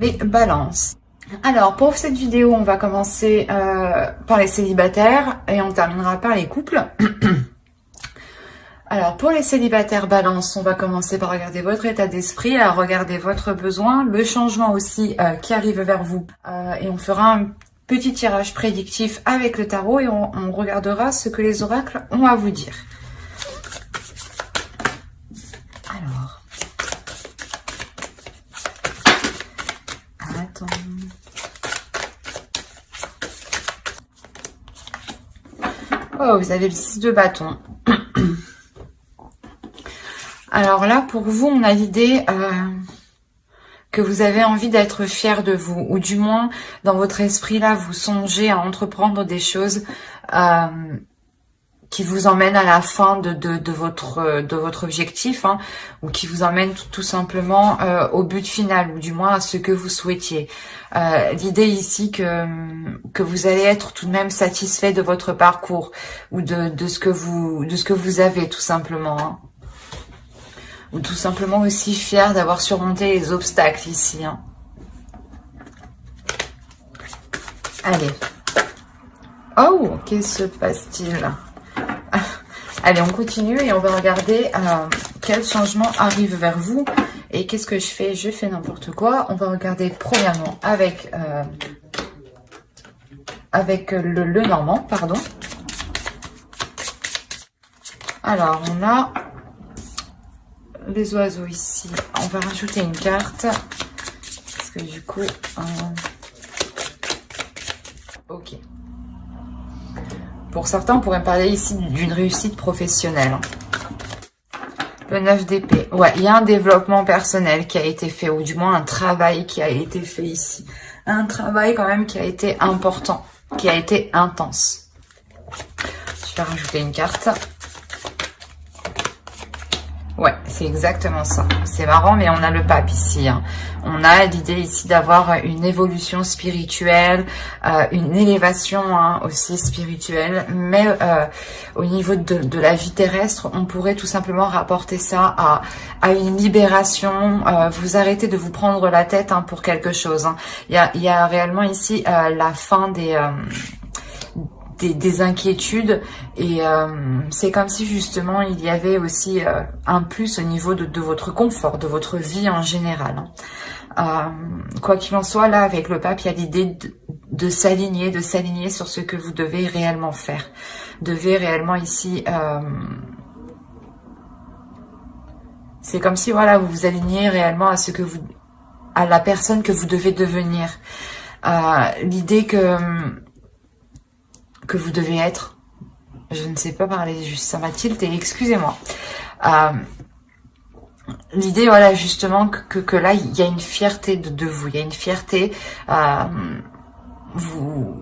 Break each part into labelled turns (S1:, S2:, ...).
S1: Les balances. Alors, pour cette vidéo, on va commencer par les célibataires et on terminera par les couples. Alors, pour les célibataires balance, on va commencer par regarder votre état d'esprit, à regarder votre besoin, le changement aussi qui arrive vers vous. Et on fera un petit tirage prédictif avec le tarot et on regardera ce que les oracles ont à vous dire. Alors, attends. Oh, vous avez le 6 de bâton. Alors là, pour vous, on a l'idée que vous avez envie d'être fier de vous, ou du moins, dans votre esprit, là, vous songez à entreprendre des choses qui vous emmènent à la fin de votre objectif, hein, ou qui vous emmènent tout simplement au but final, ou du moins à ce que vous souhaitiez. L'idée ici que vous allez être tout de même satisfait de votre parcours, ou de ce que vous avez, tout simplement, hein. Ou tout simplement aussi fier d'avoir surmonté les obstacles ici, hein. Allez. Oh, qu'est-ce se passe-t-il? Allez, on continue et on va regarder quel changement arrive vers vous. Et qu'est-ce que je fais? Je fais n'importe quoi. On va regarder premièrement avec le normand, pardon. Alors, on a les oiseaux ici. On va rajouter une carte. Parce que du coup... ok. Pour certains, on pourrait parler ici d'une réussite professionnelle. Le 9 d'épée. Ouais, il y a un développement personnel qui a été fait, ou du moins un travail qui a été fait ici. Un travail quand même qui a été important, qui a été intense. Je vais rajouter une carte. Ouais, c'est exactement ça. C'est marrant, mais on a le pape ici, hein. On a l'idée ici d'avoir une évolution spirituelle, une élévation, hein, aussi spirituelle. Mais au niveau de la vie terrestre, on pourrait tout simplement rapporter ça à une libération. Vous arrêtez de vous prendre la tête, hein, pour quelque chose, hein. Il y a réellement ici la fin des inquiétudes, et c'est comme si justement il y avait aussi un plus au niveau de votre confort, de votre vie en général, hein. Quoi qu'il en soit, là avec le pape, il y a l'idée de s'aligner sur ce que vous devez réellement faire. Devez réellement ici, c'est comme si voilà, vous vous alignez réellement à ce que à la personne que vous devez devenir. L'idée que vous devez être, je ne sais pas parler, juste ça m'a tilté, excusez-moi. L'idée, voilà, justement, que là, il y a une fierté de vous, il y a une fierté, vous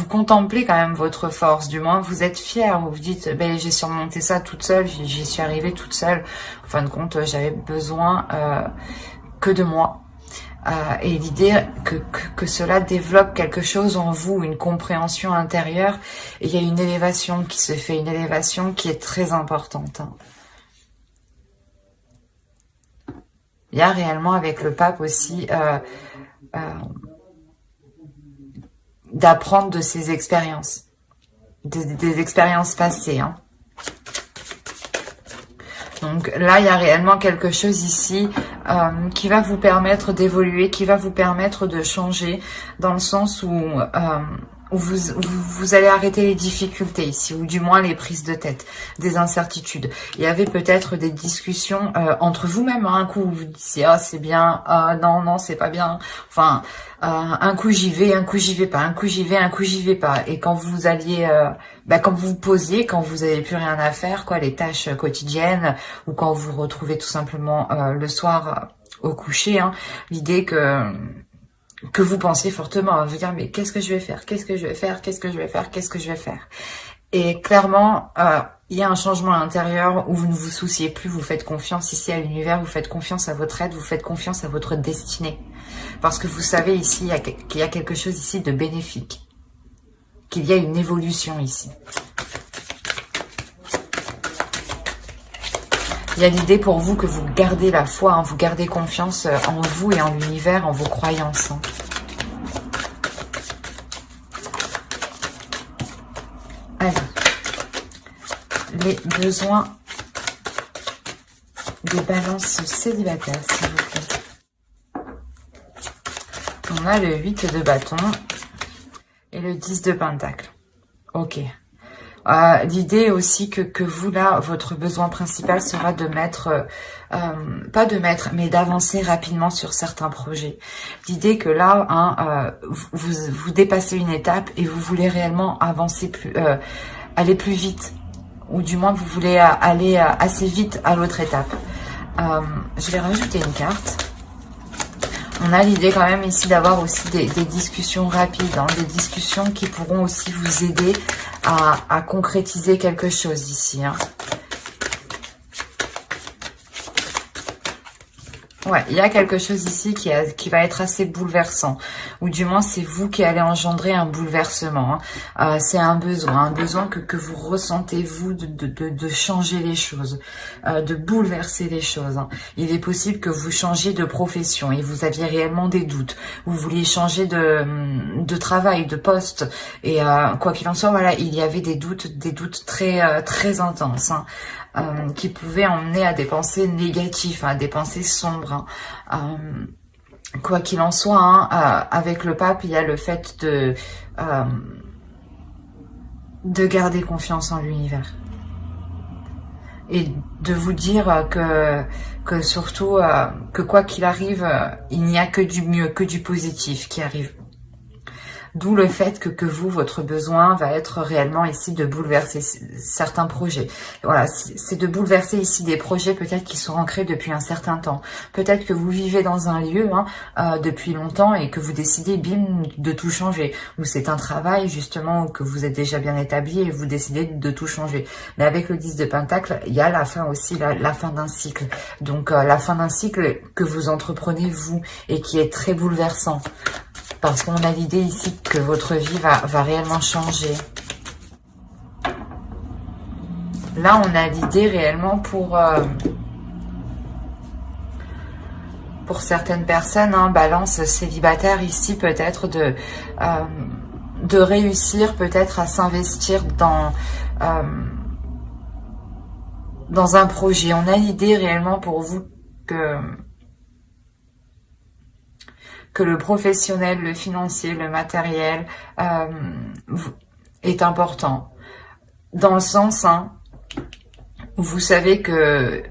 S1: contemplez quand même votre force, du moins vous êtes fier, vous vous dites, ben, j'ai surmonté ça toute seule, j'y suis arrivée toute seule, en fin de compte, j'avais besoin que de moi. Et l'idée que cela développe quelque chose en vous, une compréhension intérieure, et il y a une élévation qui se fait, une élévation qui est très importante, hein. Il y a réellement avec le pape aussi d'apprendre de ses expériences, des expériences passées, hein. Donc là, il y a réellement quelque chose ici qui va vous permettre d'évoluer, qui va vous permettre de changer, dans le sens où vous allez arrêter les difficultés ici, ou du moins les prises de tête, des incertitudes. Il y avait peut-être des discussions entre vous-même, hein, un coup vous disiez ah c'est bien, non c'est pas bien, enfin un coup j'y vais, un coup j'y vais pas, un coup j'y vais, un coup j'y vais pas. Et quand vous alliez, quand vous vous posiez, quand vous avez plus rien à faire, quoi, les tâches quotidiennes, ou quand vous vous retrouvez tout simplement le soir au coucher, hein, l'idée que vous pensiez fortement à vous dire mais qu'est-ce que je vais faire, qu'est-ce que je vais faire, qu'est-ce que je vais faire, qu'est-ce que je vais faire. Et clairement, il y a un changement à l'intérieur où vous ne vous souciez plus, vous faites confiance ici à l'univers, vous faites confiance à votre aide, vous faites confiance à votre destinée. Parce que vous savez ici qu'il y a quelque chose ici de bénéfique, qu'il y a une évolution ici. Il y a l'idée pour vous que vous gardez la foi, hein, vous gardez confiance en vous et en l'univers, en vos croyances. Hein. Allez, les besoins des balances célibataires, s'il vous plaît. On a le 8 de bâton et le 10 de pentacle. Ok. L'idée aussi que vous, là, votre besoin principal sera de mettre, pas de mettre, mais d'avancer rapidement sur certains projets. L'idée que là, hein, vous dépassez une étape et vous voulez réellement avancer aller plus vite. Ou du moins, vous voulez aller assez vite à l'autre étape. Je vais rajouter une carte. On a l'idée quand même ici d'avoir aussi des discussions rapides, hein, des discussions qui pourront aussi vous aider à concrétiser quelque chose ici. Hein. Ouais, il y a quelque chose ici qui va être assez bouleversant. Ou du moins, c'est vous qui allez engendrer un bouleversement. Hein. C'est un besoin que vous ressentez, vous, de changer les choses, de bouleverser les choses. Hein. Il est possible que vous changiez de profession et vous aviez réellement des doutes. Vous vouliez changer de travail, de poste. Et quoi qu'il en soit, voilà, il y avait des doutes très, très intenses. Hein. Qui pouvaient emmener à des pensées négatives, à des pensées sombres. Hein. Quoi qu'il en soit, hein, avec le pape, il y a le fait de garder confiance en l'univers. Et de vous dire que surtout, que quoi qu'il arrive, il n'y a que du mieux, que du positif qui arrive. D'où le fait que vous, votre besoin va être réellement ici de bouleverser certains projets. Voilà, c'est de bouleverser ici des projets peut-être qui sont ancrés depuis un certain temps. Peut-être que vous vivez dans un lieu depuis longtemps et que vous décidez, bim, de tout changer. Ou c'est un travail justement que vous êtes déjà bien établi et vous décidez de tout changer. Mais avec le 10 de pentacle, il y a la fin aussi, la fin d'un cycle. Donc la fin d'un cycle que vous entreprenez vous et qui est très bouleversant. Parce qu'on a l'idée ici que votre vie va réellement changer. Là, on a l'idée réellement pour certaines personnes, hein, balance célibataire ici, peut-être de réussir peut-être à s'investir dans un projet. On a l'idée réellement pour vous que le professionnel, le financier, le matériel est important. Dans le sens, hein, où vous savez que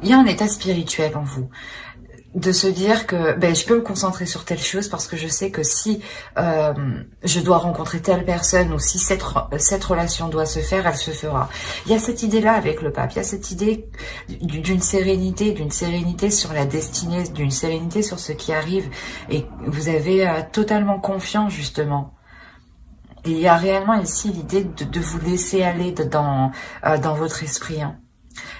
S1: il y a un état spirituel en vous. De se dire que je peux me concentrer sur telle chose parce que je sais que si je dois rencontrer telle personne ou si cette relation doit se faire, elle se fera. Il y a cette idée-là avec le pape, il y a cette idée d'une sérénité sur la destinée, d'une sérénité sur ce qui arrive et vous avez totalement confiance justement. Et il y a réellement ici l'idée de vous laisser aller dans votre esprit. Hein.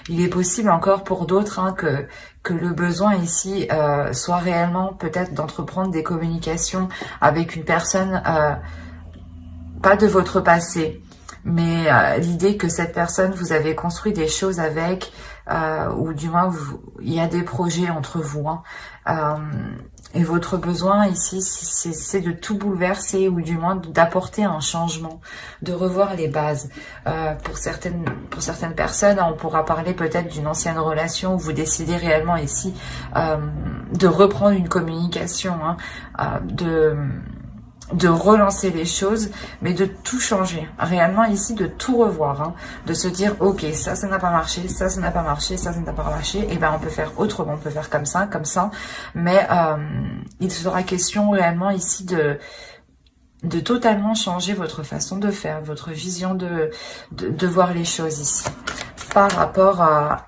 S1: Il est possible encore pour d'autres hein, que le besoin ici soit réellement peut-être d'entreprendre des communications avec une personne, pas de votre passé, mais l'idée que cette personne, vous avez construit des choses avec, ou du moins il y a des projets entre vous. Hein, et votre besoin ici, c'est de tout bouleverser ou du moins d'apporter un changement, de revoir les bases. Pour certaines personnes, on pourra parler peut-être d'une ancienne relation où vous décidez réellement ici de reprendre une communication, hein, de relancer les choses, mais de tout changer. Réellement ici, de tout revoir, hein, de se dire, ok, ça n'a pas marché, ça n'a pas marché, ça n'a pas marché, et ben on peut faire autrement, on peut faire comme ça, mais il sera question réellement ici de totalement changer votre façon de faire, votre vision de voir les choses ici, par rapport à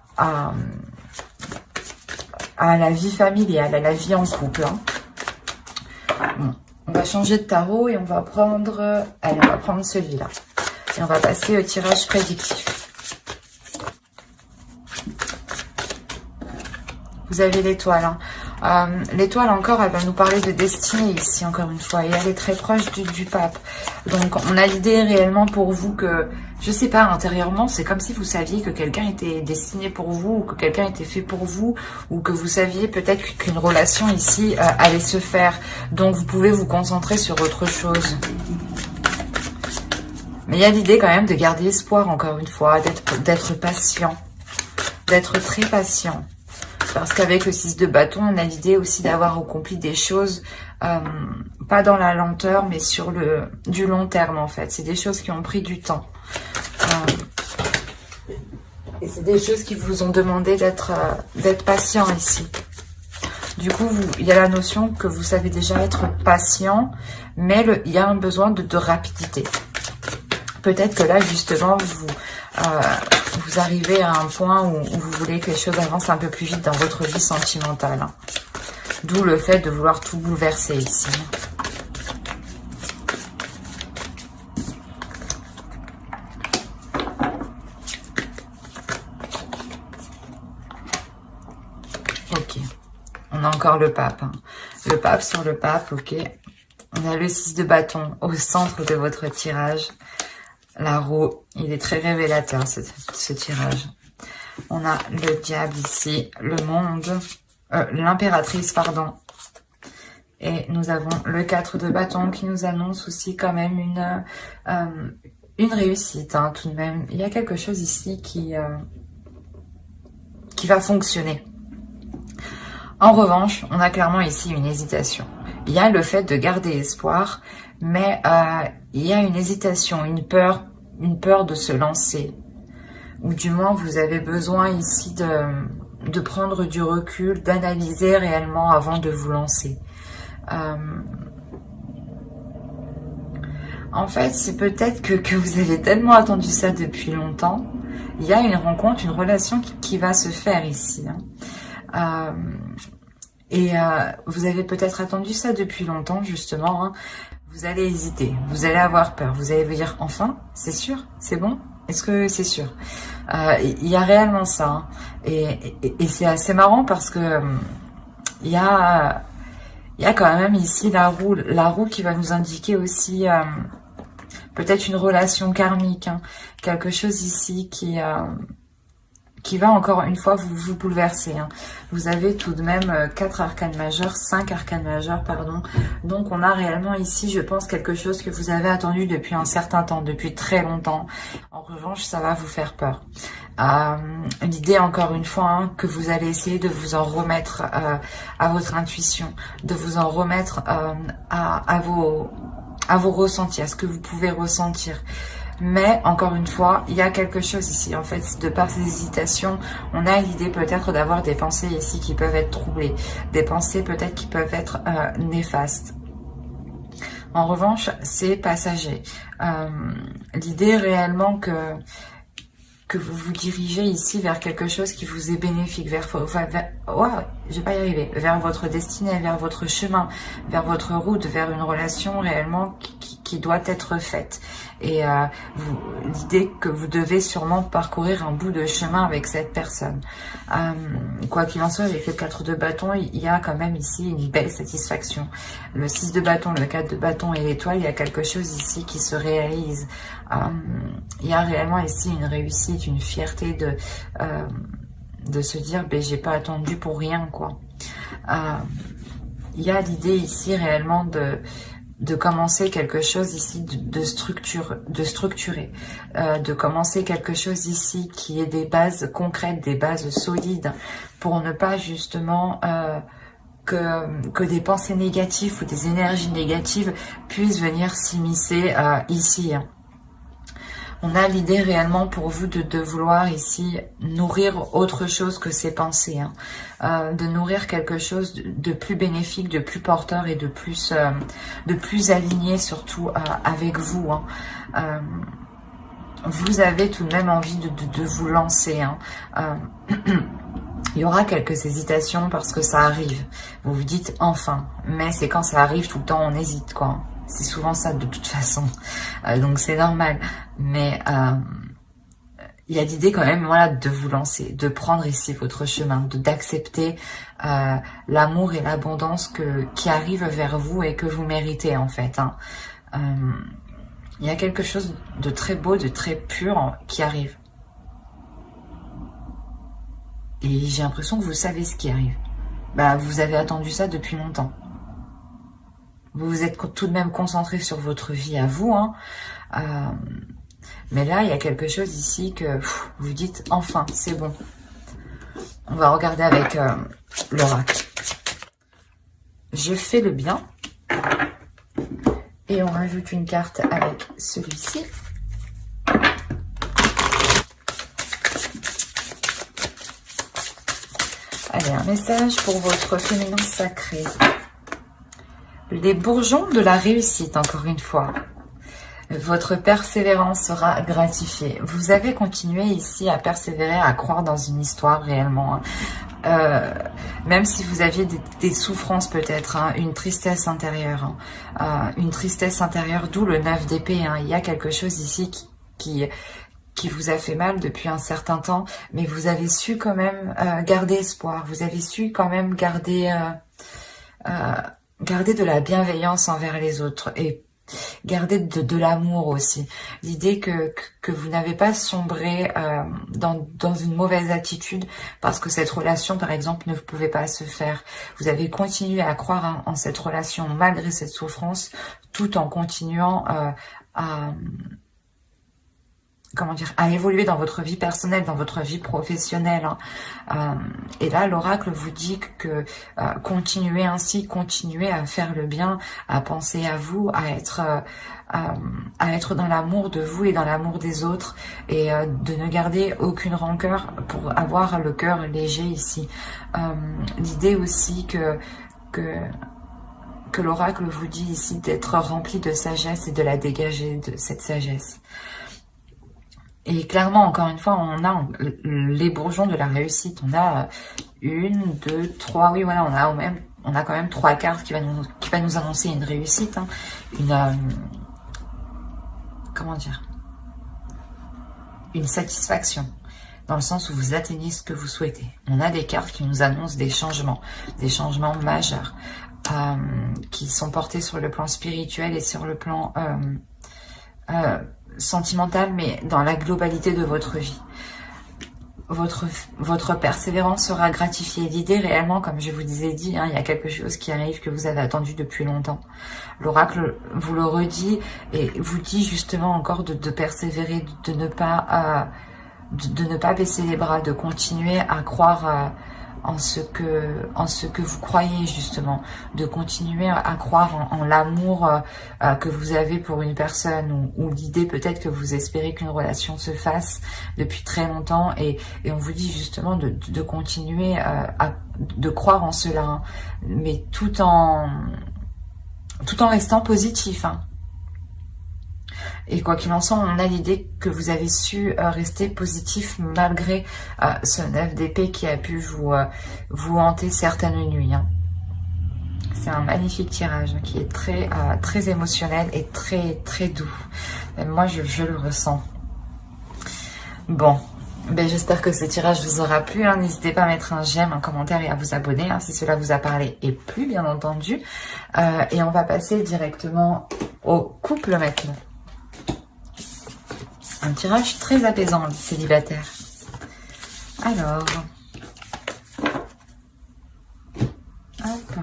S1: la vie familiale, à la vie en couple. Hein. Bon. On va changer de tarot et on va prendre... Allez, on va prendre celui-là. Et on va passer au tirage prédictif. Vous avez l'étoile. Hein. L'étoile encore, elle va nous parler de destinée ici, encore une fois, et elle est très proche du pape. Donc on a l'idée réellement pour vous que, je sais pas, intérieurement, c'est comme si vous saviez que quelqu'un était destiné pour vous, ou que quelqu'un était fait pour vous, ou que vous saviez peut-être qu'une relation ici allait se faire. Donc vous pouvez vous concentrer sur autre chose. Mais il y a l'idée quand même de garder espoir, encore une fois, d'être patient, d'être très patient. Parce qu'avec le 6 de bâton, on a l'idée aussi d'avoir accompli des choses, pas dans la lenteur, mais sur du long terme en fait. C'est des choses qui ont pris du temps. Et c'est des choses qui vous ont demandé d'être patient ici. Du coup, il y a la notion que vous savez déjà être patient, mais il y a un besoin de rapidité. Peut-être que là, justement, vous arrivez à un point où vous voulez que les choses avancent un peu plus vite dans votre vie sentimentale. Hein. D'où le fait de vouloir tout bouleverser ici. Ok. On a encore le pape. Hein. Le pape sur le pape, ok. On a le 6 de bâton au centre de votre tirage. La roue, il est très révélateur ce tirage. On a le diable ici, le monde, l'impératrice, pardon. Et nous avons le 4 de bâton qui nous annonce aussi quand même une réussite, hein, tout de même. Il y a quelque chose ici qui va fonctionner. En revanche, on a clairement ici une hésitation. Il y a le fait de garder espoir, mais il y a une hésitation, une peur de se lancer. Ou du moins, vous avez besoin ici de prendre du recul, d'analyser réellement avant de vous lancer. En fait, c'est peut-être que vous avez tellement attendu ça depuis longtemps. Il y a une rencontre, une relation qui va se faire ici. Hein. Vous avez peut-être attendu ça depuis longtemps, justement. Hein. Vous allez hésiter, vous allez avoir peur. Vous allez vous dire, enfin, c'est sûr, c'est bon? Est-ce que c'est sûr? Il y a réellement ça. Hein. Et c'est assez marrant parce que il y a quand même ici la roue qui va nous indiquer aussi peut-être une relation karmique. Hein. Quelque chose ici qui va encore une fois vous bouleverser. Hein. Vous avez tout de même 4 arcanes majeures, 5 arcanes majeures, pardon. Donc on a réellement ici, je pense, quelque chose que vous avez attendu depuis un certain temps, depuis très longtemps. En revanche, ça va vous faire peur. L'idée, encore une fois, hein, que vous allez essayer de vous en remettre à votre intuition, de vous en remettre à vos ressentis, à ce que vous pouvez ressentir. Mais, encore une fois, il y a quelque chose ici. En fait, de par ces hésitations, on a l'idée peut-être d'avoir des pensées ici qui peuvent être troublées. Des pensées peut-être qui peuvent être néfastes. En revanche, c'est passager. L'idée réellement que vous vous dirigez ici vers quelque chose qui vous est bénéfique, vers je vais pas y arriver, vers votre destinée, vers votre chemin, vers votre route, vers une relation réellement qui doit être faite. Et l'idée que vous devez sûrement parcourir un bout de chemin avec cette personne. Quoi qu'il en soit, avec le 4 de bâton, il y a quand même ici une belle satisfaction. Le 6 de bâton, le 4 de bâton et l'étoile, il y a quelque chose ici qui se réalise. Il y a réellement ici une réussite, une fierté de se dire, ben, j'ai pas attendu pour rien, quoi. Il y a l'idée ici réellement de commencer quelque chose ici de structurer, de commencer quelque chose ici qui ait des bases concrètes, des bases solides, pour ne pas justement que des pensées négatives ou des énergies négatives puissent venir s'immiscer ici. Hein. On a l'idée réellement pour vous de vouloir ici nourrir autre chose que ces pensées, hein. De nourrir quelque chose de plus bénéfique, de plus porteur et de plus aligné surtout avec vous. Hein. Vous avez tout de même envie de vous lancer. Hein. Il y aura quelques hésitations parce que ça arrive. Vous vous dites enfin, mais c'est quand ça arrive tout le temps on hésite, quoi. C'est souvent ça de toute façon, donc c'est normal. Mais il y a l'idée quand même, voilà, de vous lancer, de prendre ici votre chemin, d'accepter l'amour et l'abondance qui arrivent vers vous et que vous méritez en fait. Hein. Il y a quelque chose de très beau, de très pur qui arrive. Et j'ai l'impression que vous savez ce qui arrive. Bah, vous avez attendu ça depuis longtemps. Vous vous êtes tout de même concentré sur votre vie à vous. Hein. Mais là, il y a quelque chose ici que vous dites, enfin, c'est bon. On va regarder avec l'oracle. Je fais le bien. Et on rajoute une carte avec celui-ci. Allez, un message pour votre féminin sacré. Les bourgeons de la réussite, encore une fois. Votre persévérance sera gratifiée. Vous avez continué ici à persévérer, à croire dans une histoire réellement. Même si vous aviez des souffrances peut-être, hein, une tristesse intérieure. Une tristesse intérieure, d'où le 9 d'épée. Hein. Il y a quelque chose ici qui vous a fait mal depuis un certain temps, mais vous avez su quand même garder espoir. Vous avez su quand même garder de la bienveillance envers les autres et garder de l'amour aussi. L'idée que vous n'avez pas sombré dans une mauvaise attitude parce que cette relation, par exemple, ne pouvait pas se faire. Vous avez continué à croire en cette relation malgré cette souffrance, tout en continuant à évoluer dans votre vie personnelle, dans votre vie professionnelle. Hein. Et là, l'oracle vous dit que continuez ainsi, continuez à faire le bien, à penser à vous, à être dans l'amour de vous et dans l'amour des autres, et de ne garder aucune rancœur pour avoir le cœur léger ici. L'idée aussi que l'oracle vous dit ici d'être rempli de sagesse et de la dégager de cette sagesse. Et clairement, encore une fois, on a les bourgeons de la réussite. On a 1, 2, 3, oui, voilà, on a quand même 3 cartes qui va nous annoncer une réussite, hein, comment dire, une satisfaction, dans le sens où vous atteignez ce que vous souhaitez. On a des cartes qui nous annoncent des changements majeurs, qui sont portés sur le plan spirituel et sur le plan sentimental, mais dans la globalité de votre vie. Votre persévérance sera gratifiée. L'idée réellement, comme je vous ai dit, hein, il y a quelque chose qui arrive que vous avez attendu depuis longtemps. L'oracle vous le redit et vous dit justement encore de persévérer, de ne pas baisser les bras, de continuer à croire en ce que vous croyez justement, de continuer à croire en l'amour que vous avez pour une personne, ou l'idée peut-être que vous espérez qu'une relation se fasse depuis très longtemps, et on vous dit justement de continuer de croire en cela, hein, mais tout en restant positif, hein. Et quoi qu'il en soit, on a l'idée que vous avez su rester positif malgré ce 9 d'épée qui a pu vous hanter certaines nuits. Hein. C'est un magnifique tirage qui est très émotionnel et très doux. Et moi, je le ressens. Bon, ben, j'espère que ce tirage vous aura plu. Hein. N'hésitez pas à mettre un j'aime, un commentaire et à vous abonner hein, si cela vous a parlé et plu, bien entendu. Et on va passer directement au couple maintenant. Un tirage très apaisant, les célibataires. Alors. Hop.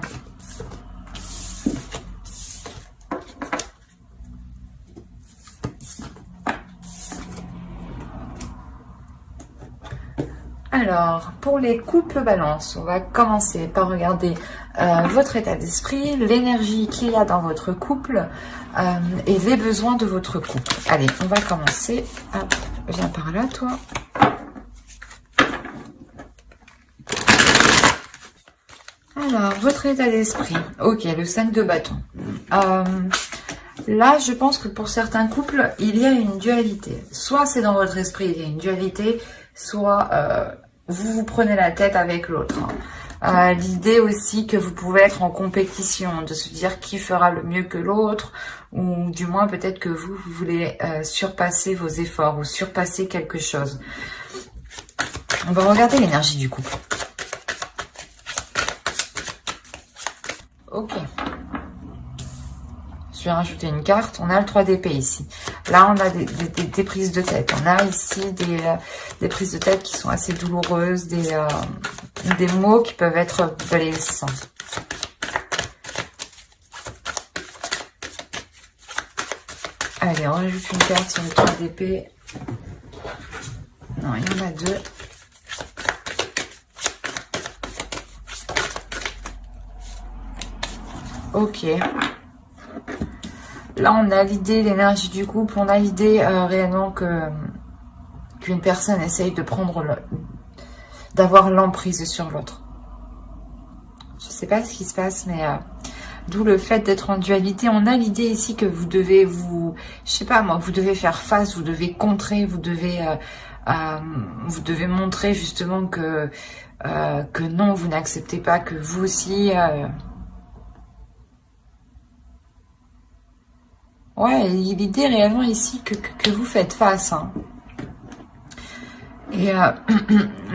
S1: Alors, pour les couples balance, on va commencer par regarder votre état d'esprit, l'énergie qu'il y a dans votre couple et les besoins de votre couple. Allez, on va commencer. Hop, viens par là, toi. Alors, votre état d'esprit. Ok, le 5 de bâton. Là, je pense que pour certains couples, il y a une dualité. Soit c'est dans votre esprit, il y a une dualité, soit vous prenez la tête avec l'autre. L'idée aussi que vous pouvez être en compétition, de se dire qui fera le mieux que l'autre, ou du moins peut-être que vous voulez surpasser vos efforts ou surpasser quelque chose. On va regarder l'énergie du couple. Ok. Je vais rajouter une carte. On a le 3 d'épée ici. Là, on a des prises de tête. On a ici des prises de tête qui sont assez douloureuses, des mots qui peuvent être blessants. Allez, on rajoute une carte sur le 3 d'épée. Non, il y en a 2. Ok. Là, on a l'idée, l'énergie du couple. On a l'idée réellement qu'une personne essaye de d'avoir l'emprise sur l'autre. Je sais pas ce qui se passe, mais d'où le fait d'être en dualité. On a l'idée ici que vous devez je sais pas moi, vous devez faire face, vous devez contrer, vous devez montrer justement que non, vous n'acceptez pas, que vous aussi. Ouais, l'idée réellement ici que vous faites face. Hein. Et là,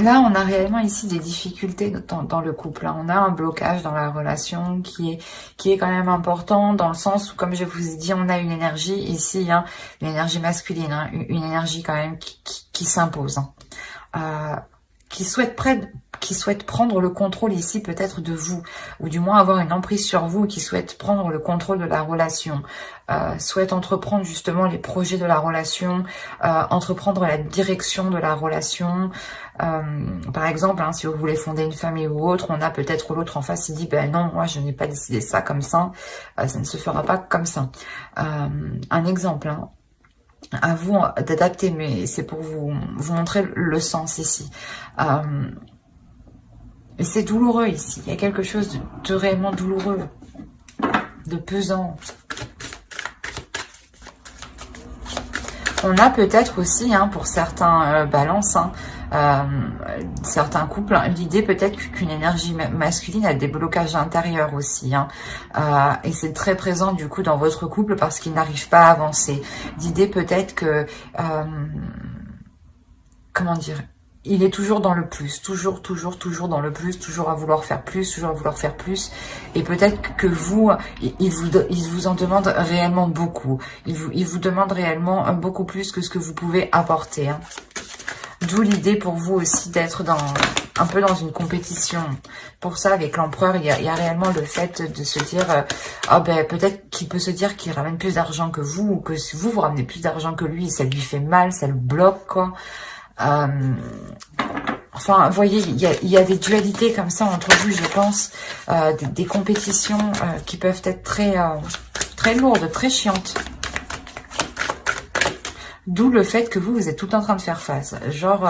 S1: on a réellement ici des difficultés dans le couple. Hein. On a un blocage dans la relation qui est quand même important, dans le sens où, comme je vous ai dit, on a une énergie ici, hein, une énergie masculine, hein, une énergie quand même qui s'impose, hein. Qui souhaite prendre le contrôle ici peut-être de vous, ou du moins avoir une emprise sur vous, qui souhaite prendre le contrôle de la relation, souhaite entreprendre justement les projets de la relation, entreprendre la direction de la relation. Par exemple, hein, si vous voulez fonder une famille ou autre, on a peut-être l'autre en face qui dit ben non, moi je n'ai pas décidé ça comme ça, ça ne se fera pas comme ça. Un exemple, hein. À vous d'adapter, mais c'est pour vous montrer le sens ici. Et c'est douloureux ici. Il y a quelque chose de réellement douloureux, de pesant. On a peut-être aussi, hein, pour certains balances, hein, certains couples, hein, l'idée peut-être qu'une énergie masculine a des blocages intérieurs aussi, hein, et c'est très présent du coup dans votre couple parce qu'il n'arrive pas à avancer. L'idée peut-être que, comment dire, il est toujours dans le plus, toujours dans le plus, toujours à vouloir faire plus, toujours à vouloir faire plus. Et peut-être que vous, il vous en demande réellement beaucoup. Il vous demande réellement beaucoup plus que ce que vous pouvez apporter. Hein. D'où l'idée pour vous aussi d'être un peu dans une compétition. Pour ça, avec l'empereur, il y a réellement le fait de se dire, ben, peut-être qu'il peut se dire qu'il ramène plus d'argent que vous, ou que si vous ramenez plus d'argent que lui, ça lui fait mal, ça le bloque, quoi. Enfin, vous voyez, il y a des dualités comme ça entre vous, je pense, des compétitions qui peuvent être très lourdes, très chiantes. D'où le fait que vous êtes tout en train de faire face. Genre,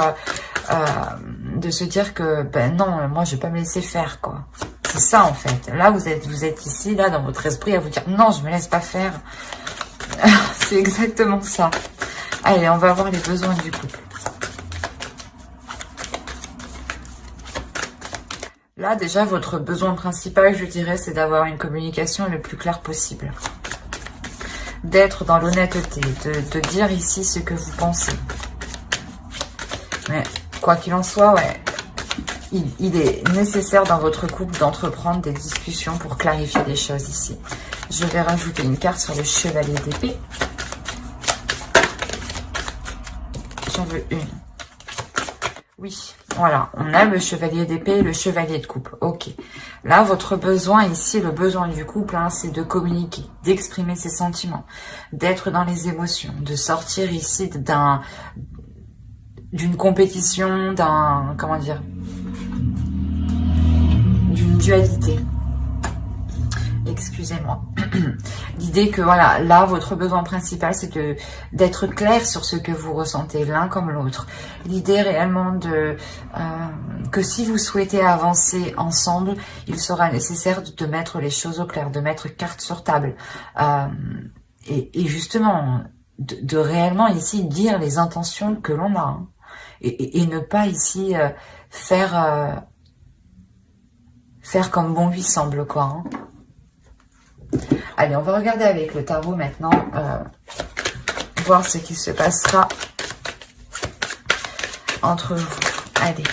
S1: de se dire que, ben non, moi, je vais pas me laisser faire, quoi. C'est ça, en fait. Là, vous êtes ici, là, dans votre esprit, à vous dire, non, je me laisse pas faire. C'est exactement ça. Allez, on va voir les besoins du couple. Là, déjà, votre besoin principal, je dirais, c'est d'avoir une communication le plus claire possible. D'être dans l'honnêteté, de dire ici ce que vous pensez. Mais quoi qu'il en soit, ouais, il est nécessaire dans votre couple d'entreprendre des discussions pour clarifier les choses ici. Je vais rajouter une carte sur le chevalier d'épée. J'en veux une. Oui, voilà, on a le chevalier d'épée et le chevalier de coupe. Ok. Là, votre besoin ici, le besoin du couple, hein, c'est de communiquer, d'exprimer ses sentiments, d'être dans les émotions, de sortir ici d'une compétition, comment dire, d'une dualité. Excusez-moi. L'idée que, voilà, là, votre besoin principal, c'est d'être clair sur ce que vous ressentez l'un comme l'autre. L'idée réellement que si vous souhaitez avancer ensemble, il sera nécessaire de mettre les choses au clair, de mettre carte sur table. Et justement, de réellement ici dire les intentions que l'on a. Hein, et ne pas ici faire... faire comme bon lui semble, quoi. Hein. Allez, on va regarder avec le tarot maintenant, voir ce qui se passera entre vous. Allez.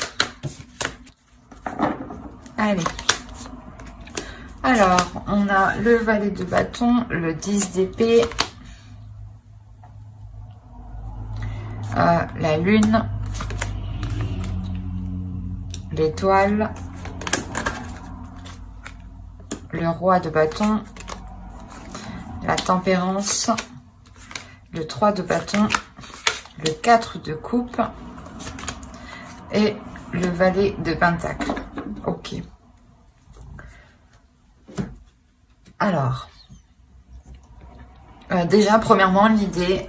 S1: Allez. Alors, on a le valet de bâton, le 10 d'épée, la lune, l'étoile, le roi de bâton, la tempérance, le 3 de bâton, le 4 de coupe et le valet de pentacle. Ok. Alors, déjà, premièrement, l'idée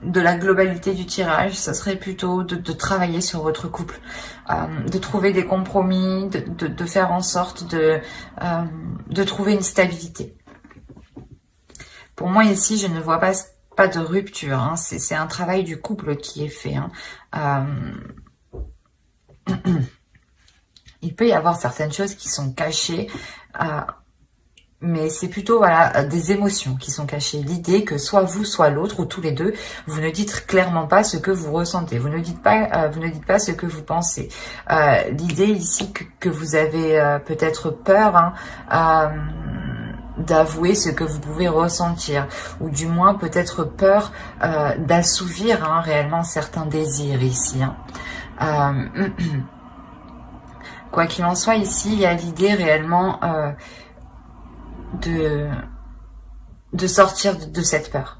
S1: de la globalité du tirage, ça serait plutôt de travailler sur votre couple, de trouver des compromis, de faire en sorte de trouver une stabilité. Pour moi, ici, je ne vois pas de rupture. Hein. C'est un travail du couple qui est fait. Hein. Il peut y avoir certaines choses qui sont cachées, mais c'est plutôt voilà des émotions qui sont cachées. L'idée que soit vous, soit l'autre, ou tous les deux, vous ne dites clairement pas ce que vous ressentez. Vous ne dites pas ce que vous pensez. L'idée ici que vous avez peut-être peur d'avouer ce que vous pouvez ressentir, ou du moins peut-être peur d'assouvir réellement certains désirs ici. Quoi qu'il en soit, ici, il y a l'idée réellement de sortir de cette peur.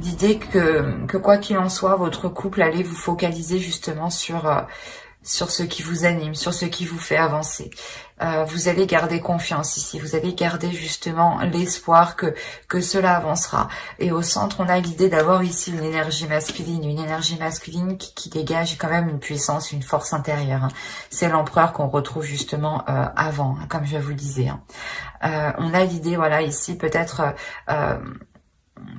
S1: L'idée que quoi qu'il en soit, votre couple allez vous focaliser justement sur ce qui vous anime, sur ce qui vous fait avancer. Vous allez garder confiance ici, vous allez garder justement l'espoir que cela avancera. Et au centre, on a l'idée d'avoir ici une énergie masculine qui dégage quand même une puissance, une force intérieure. Hein. C'est l'empereur qu'on retrouve justement avant, hein, comme je vous le disais. Hein. On a l'idée, voilà, ici peut-être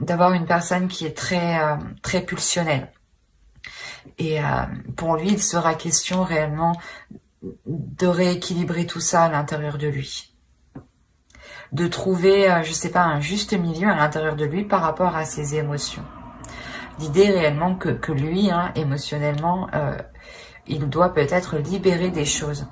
S1: d'avoir une personne qui est très pulsionnelle. Et pour lui, il sera question réellement de rééquilibrer tout ça à l'intérieur de lui. De trouver, je sais pas, un juste milieu à l'intérieur de lui par rapport à ses émotions. L'idée réellement que lui, émotionnellement, il doit peut-être libérer des choses.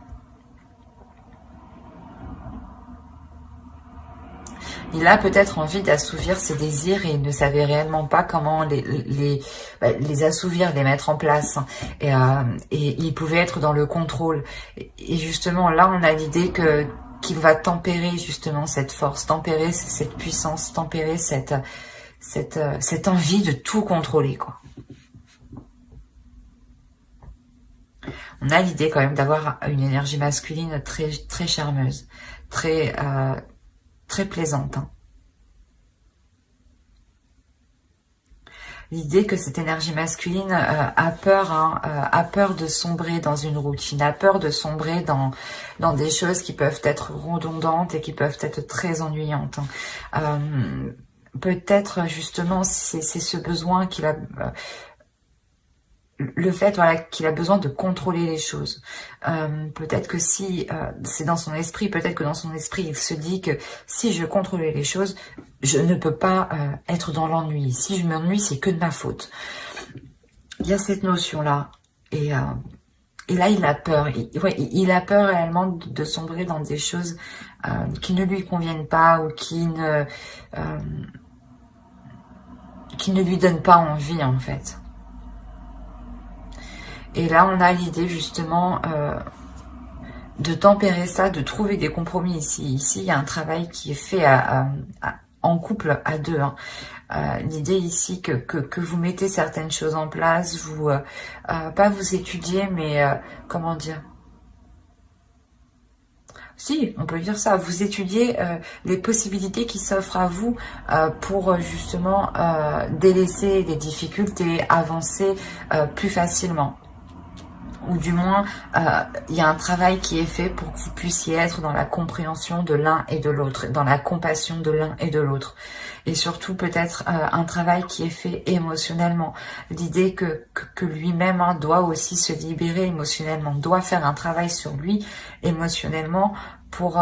S1: Il a peut-être envie d'assouvir ses désirs et il ne savait réellement pas comment les assouvir, les mettre en place. Et il pouvait être dans le contrôle. Et justement, là, on a l'idée qu'il va tempérer justement cette force, tempérer cette puissance, tempérer cette envie de tout contrôler, quoi. On a l'idée quand même d'avoir une énergie masculine très charmeuse, très plaisante. Hein. L'idée que cette énergie masculine a peur de sombrer dans une routine, a peur de sombrer dans des choses qui peuvent être redondantes et qui peuvent être très ennuyantes. Hein. Peut-être justement c'est ce besoin qu'il a... le fait qu'il a besoin de contrôler les choses. Peut-être que si c'est dans son esprit, peut-être que dans son esprit, il se dit que si je contrôlais les choses, je ne peux pas être dans l'ennui. Si je m'ennuie, c'est que de ma faute. Il y a cette notion-là. Et là, il a peur. Il a peur réellement de sombrer dans des choses qui ne lui conviennent pas ou qui ne lui donnent pas envie, en fait. Et là, on a l'idée justement de tempérer ça, de trouver des compromis ici. Ici, il y a un travail qui est fait en couple à deux. Hein. L'idée ici que vous mettez certaines choses en place, vous pas vous étudiez, mais comment dire ? Si, on peut dire ça. Vous étudiez les possibilités qui s'offrent à vous pour justement délaisser les difficultés, avancer plus facilement. ou du moins il y a un travail qui est fait pour que vous puissiez être dans la compréhension de l'un et de l'autre, dans la compassion de l'un et de l'autre. Et surtout peut-être un travail qui est fait émotionnellement. L'idée que lui-même doit aussi se libérer émotionnellement, doit faire un travail sur lui émotionnellement pour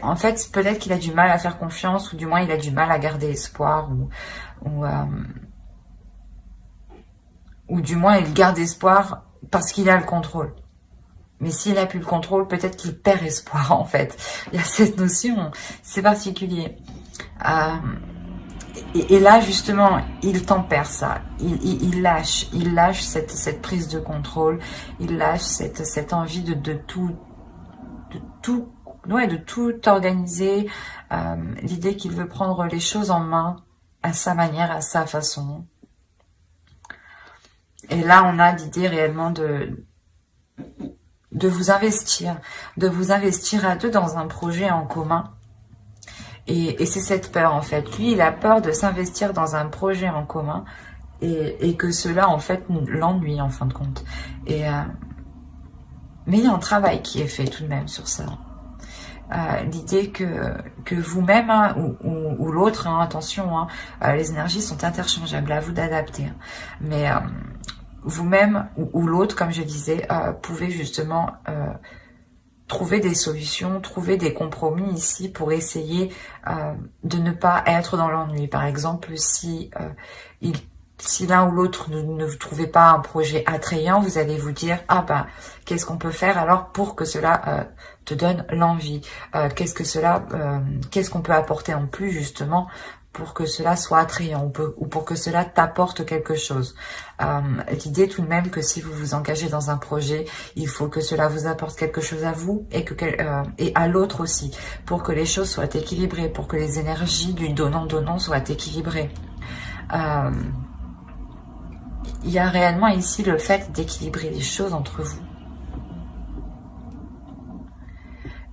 S1: en fait, peut-être qu'il a du mal à faire confiance, ou du moins il a du mal à garder espoir, ou du moins il garde espoir parce qu'il a le contrôle. Mais s'il n'a plus le contrôle, peut-être qu'il perd espoir en fait. Il y a cette notion, c'est particulier. Et là justement, il tempère ça, il lâche cette prise de contrôle, il lâche cette envie de tout organiser, l'idée qu'il veut prendre les choses en main à sa manière, à sa façon. Et là, on a l'idée réellement de vous investir, à deux dans un projet en commun. Et c'est cette peur, en fait. Lui, il a peur de s'investir dans un projet en commun et que cela, en fait, l'ennuie, en fin de compte. Mais il y a un travail qui est fait tout de même sur ça. L'idée que vous-même ou l'autre, attention, les énergies sont interchangeables, à vous d'adapter. Mais vous-même ou l'autre, comme je disais, pouvez justement trouver des solutions, trouver des compromis ici pour essayer de ne pas être dans l'ennui. Par exemple, si l'un ou l'autre ne vous trouvez pas un projet attrayant, vous allez vous dire « Ah bah, qu'est-ce qu'on peut faire alors pour que cela te donne l'envie qu'est-ce qu'on peut apporter en plus justement pour que cela soit attrayant ou pour que cela t'apporte quelque chose. L'idée tout de même que si vous vous engagez dans un projet, il faut que cela vous apporte quelque chose à vous et à l'autre aussi, pour que les choses soient équilibrées, pour que les énergies du donnant-donnant soient équilibrées. Il y a réellement ici le fait d'équilibrer les choses entre vous.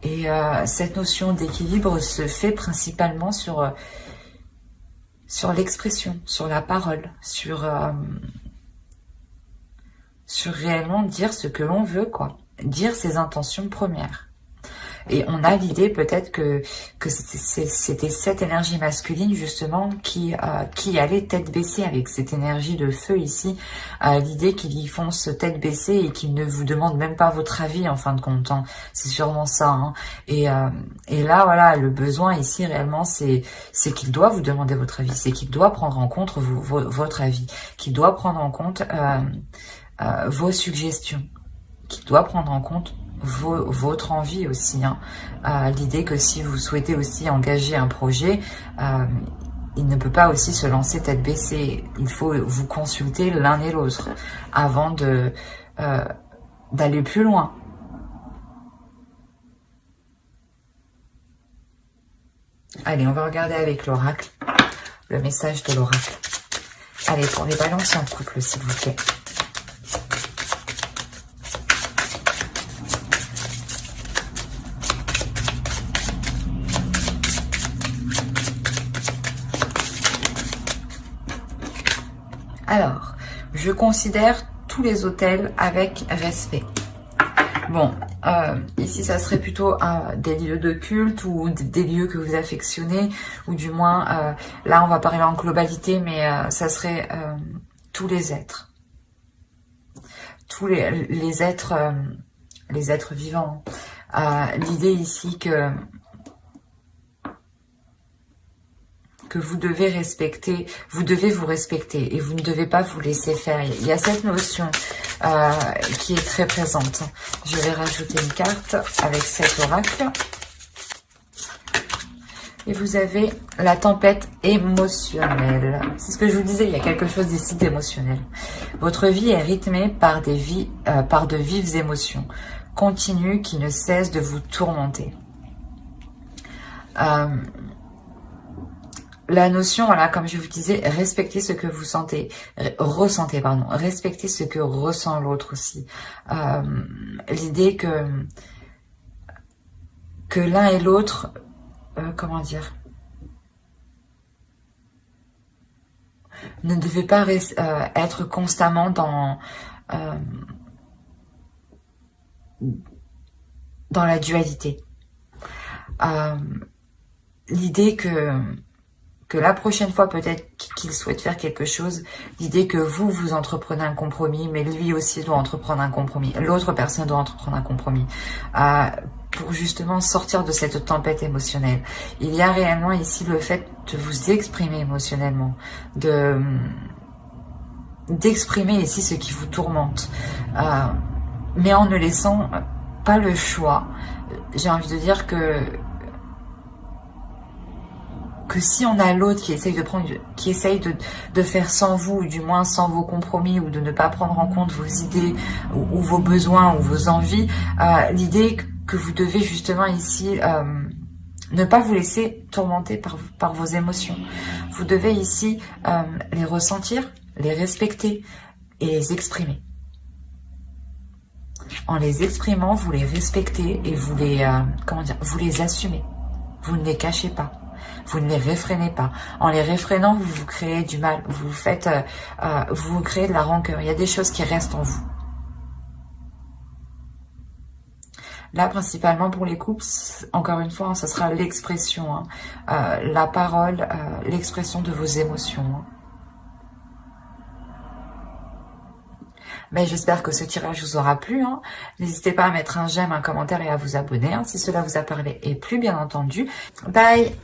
S1: Et cette notion d'équilibre se fait principalement sur l'expression, sur la parole, sur réellement dire ce que l'on veut, quoi. Dire ses intentions premières. Et on a l'idée peut-être que c'était cette énergie masculine justement qui allait tête baissée avec cette énergie de feu ici. L'idée qu'il y fonce tête baissée et qu'il ne vous demande même pas votre avis en fin de compte. C'est sûrement ça. Et là voilà, le besoin ici réellement c'est qu'il doit vous demander votre avis, c'est qu'il doit prendre en compte votre avis, qu'il doit prendre en compte vos suggestions, qu'il doit prendre en compte votre envie aussi. L'idée que si vous souhaitez aussi engager un projet, il ne peut pas aussi se lancer tête baissée. Il faut vous consulter l'un et l'autre avant d'aller plus loin. Allez, on va regarder avec l'oracle, le message de l'oracle. Allez, pour les balances en couple, s'il vous plaît. Alors, je considère tous les hôtels avec respect. Bon, ici, ça serait plutôt des lieux de culte ou des lieux que vous affectionnez, ou du moins, là, on va parler en globalité, mais ça serait tous les êtres. Tous les êtres vivants. L'idée ici que vous devez respecter, vous devez vous respecter et vous ne devez pas vous laisser faire. Il y a cette notion qui est très présente. Je vais rajouter une carte avec cet oracle. Et vous avez la tempête émotionnelle. C'est ce que je vous disais, il y a quelque chose ici d'émotionnel. Votre vie est rythmée par de vives émotions continues qui ne cessent de vous tourmenter. La notion, voilà, comme je vous disais, respectez ce que vous ressentez, respectez ce que ressent l'autre aussi. L'idée que l'un et l'autre, comment dire, ne devez pas être constamment dans dans la dualité. L'idée que la prochaine fois, peut-être qu'il souhaite faire quelque chose, l'idée que vous entreprenez un compromis, mais lui aussi doit entreprendre un compromis, l'autre personne doit entreprendre un compromis, pour justement sortir de cette tempête émotionnelle. Il y a réellement ici le fait de vous exprimer émotionnellement, d'exprimer ici ce qui vous tourmente, mais en ne laissant pas le choix. J'ai envie de dire que si on a l'autre qui essaye de faire sans vous, ou du moins sans vos compromis, ou de ne pas prendre en compte vos idées, ou vos besoins, ou vos envies, l'idée que vous devez justement ici ne pas vous laisser tourmenter par vos émotions. Vous devez ici les ressentir, les respecter et les exprimer. En les exprimant, vous les respectez et vous les, vous les assumez. Vous ne les cachez pas. Vous ne les réfrénez pas. En les réfrénant, vous vous créez du mal. Vous vous créez de la rancœur. Il y a des choses qui restent en vous. Là, principalement pour les couples, encore une fois, ce sera l'expression, la parole, l'expression de vos émotions. Mais j'espère que ce tirage vous aura plu. N'hésitez pas à mettre un j'aime, un commentaire et à vous abonner si cela vous a parlé et plu, bien entendu. Bye!